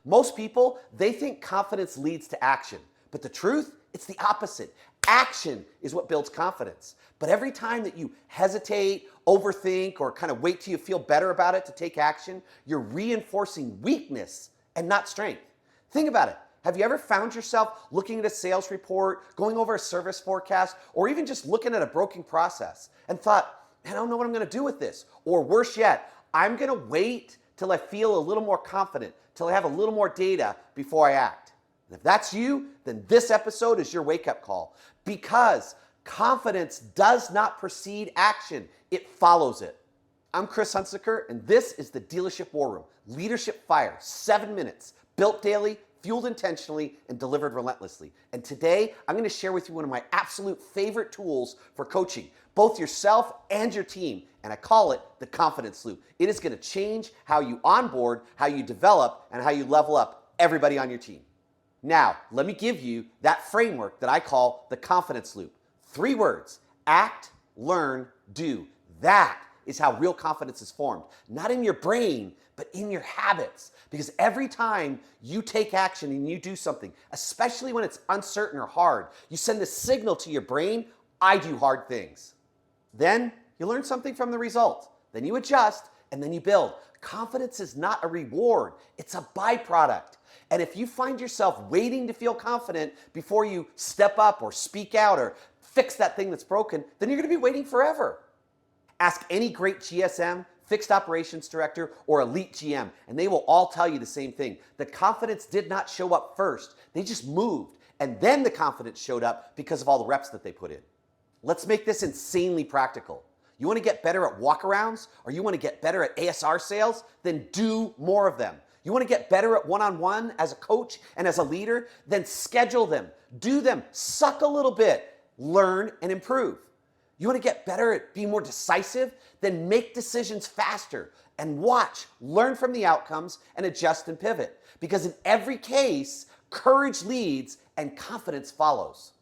Most people, they think confidence leads to action. But the truth, it's the opposite. Action is what builds confidence. But every time that you hesitate, overthink, or kind of wait till you feel better about it to take action, you're reinforcing weakness and not strength. Think about it. Have you ever found yourself looking at a sales report, going over a service forecast, or even just looking at a broken process and thought, I don't know what I'm going to do with this? Or worse yet, I'm going to wait till I feel a little more confident, till I have a little more data before I act. And if that's you, then this episode is your wake-up call, because confidence does not precede action. It follows it. I'm Chris Hunsicker, and this is the Dealership War Room. Leadership Fire, 7 minutes, built daily, fueled intentionally, and delivered relentlessly. And today, I'm going to share with you one of my absolute favorite tools for coaching, both yourself and your team. And I call it the confidence loop. It is going to change how you onboard, how you develop, and how you level up everybody on your team. Now, let me give you that framework that I call the confidence loop. 3 words: act, learn, do. That is how real confidence is formed. Not in your brain, but in your habits. Because every time you take action and you do something, especially when it's uncertain or hard, you send a signal to your brain, I do hard things. Then you learn something from the result. Then you adjust, and then you build. Confidence is not a reward, it's a byproduct. And if you find yourself waiting to feel confident before you step up or speak out or fix that thing that's broken, then you're going to be waiting forever. Ask any great GSM, fixed operations director, or elite GM, and they will all tell you the same thing. The confidence did not show up first. They just moved, and then the confidence showed up because of all the reps that they put in. Let's make this insanely practical. You want to get better at walkarounds, or you want to get better at ASR sales? Then do more of them. You want to get better at one-on-one as a coach and as a leader? Then schedule them, do them, suck a little bit, learn and improve. You want to get better at being more decisive? Then make decisions faster and watch, learn from the outcomes, and adjust and pivot. Because in every case, courage leads and confidence follows.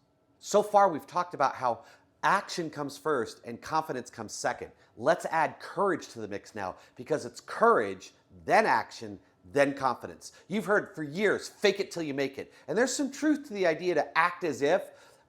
So far, we've talked about how action comes first and confidence comes second. Let's add courage to the mix now, because it's courage, then action, then confidence. You've heard for years, fake it till you make it. And there's some truth to the idea to act as if.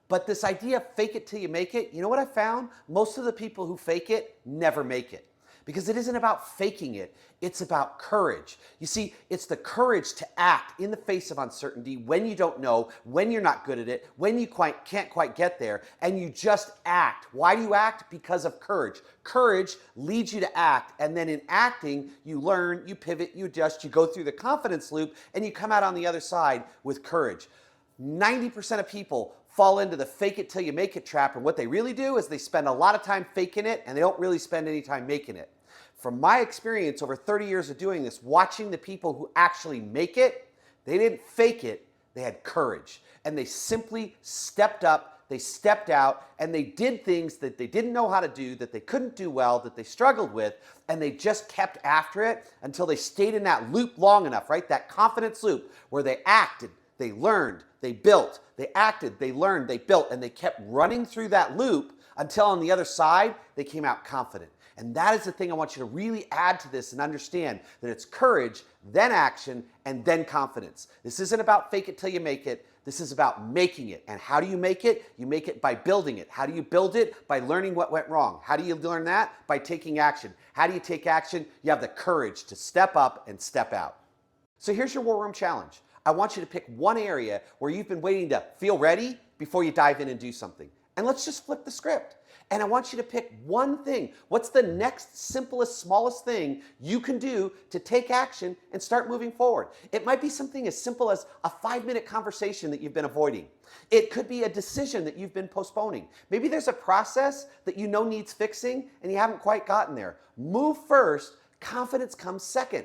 But this idea of fake it till you make it, you know what I found? Most of the people who fake it never make it. Because it isn't about faking it, it's about courage. You see, it's the courage to act in the face of uncertainty, when you don't know, when you're not good at it, when you can't quite get there, and you just act. Why do you act? Because of courage. Courage leads you to act, and then in acting, you learn, you pivot, you adjust, you go through the confidence loop, and you come out on the other side with courage. 90% of people fall into the fake it till you make it trap, and what they really do is they spend a lot of time faking it and they don't really spend any time making it. From my experience over 30 years of doing this, watching the people who actually make it, they didn't fake it, they had courage. And they simply stepped up, they stepped out, and they did things that they didn't know how to do, that they couldn't do well, that they struggled with, and they just kept after it until they stayed in that loop long enough, right? That confidence loop where they acted, they learned, they built, they acted, they learned, they built, and they kept running through that loop until on the other side, they came out confident. And that is the thing I want you to really add to this and understand, that it's courage, then action, and then confidence. This isn't about fake it till you make it. This is about making it. And how do you make it? You make it by building it. How do you build it? By learning what went wrong. How do you learn that? By taking action. How do you take action? You have the courage to step up and step out. So here's your War Room challenge. I want you to pick one area where you've been waiting to feel ready before you dive in and do something. And let's just flip the script. And I want you to pick one thing. What's the next simplest, smallest thing you can do to take action and start moving forward? It might be something as simple as a 5-minute conversation that you've been avoiding. It could be a decision that you've been postponing. Maybe there's a process that you know needs fixing and you haven't quite gotten there. Move first, confidence comes second.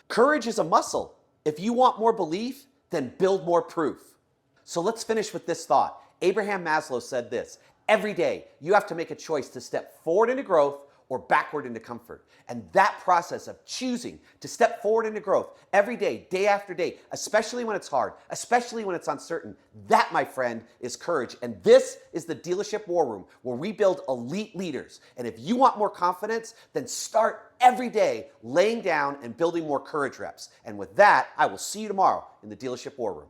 Courage is a muscle. If you want more belief, then build more proof. So let's finish with this thought. Abraham Maslow said this: every day you have to make a choice to step forward into growth or backward into comfort. And that process of choosing to step forward into growth every day, day after day, especially when it's hard, especially when it's uncertain, that, my friend, is courage. And this is the Dealership War Room, where we build elite leaders. And if you want more confidence, then start every day laying down and building more courage reps. And with that, I will see you tomorrow in the Dealership War Room.